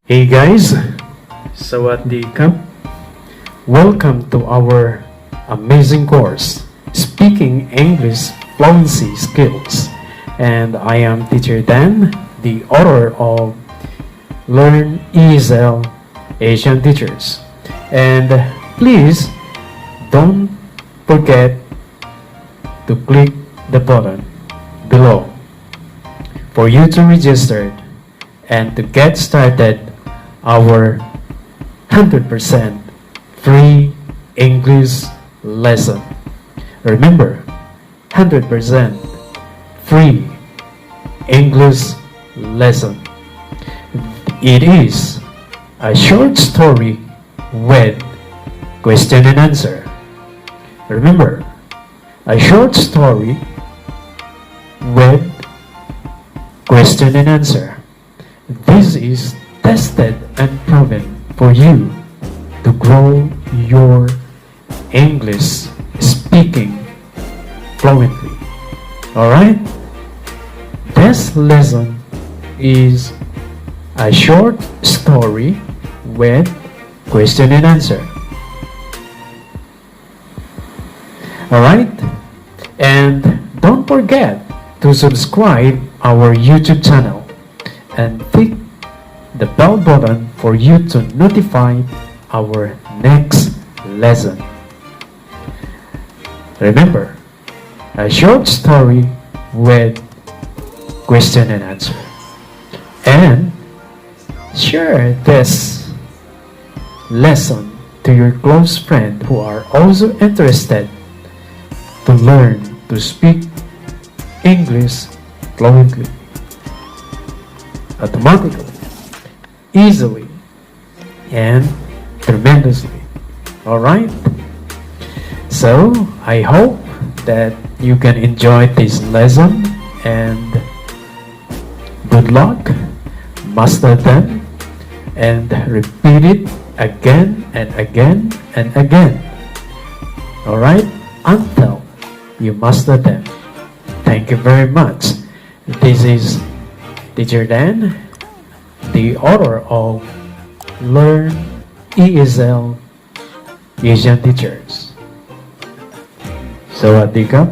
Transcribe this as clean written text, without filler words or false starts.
Hey guys, Sawadee Cup. Welcome to our amazing course, Speaking English Fluency Skills. And I am Teacher Dan, the author of Learn ESL Asian Teachers. And please don't forget to click the button below for you to register and to get started our 100% free English lesson. Remember, 100% free English lesson. It is a short story with question and answer. Remember, a short story with question and answer. This is tested and proven for you to grow your English speaking fluently. Alright? This lesson is a short story with question and answer. Alright? And don't forget to subscribe our YouTube channel and click the bell button for you to notify our next lesson. Remember, a short story with question and answer. And share this lesson to your close friends who are also interested to learn to speak English fluently, automatically, easily, and tremendously. Alright? So, I hope that you can enjoy this lesson and good luck, master them, and repeat it again and again and again. Alright? Until you master them. Thank you very much. This is Teacher Dan, the author of Learn ESL Asian Teachers. Sawadee Cup.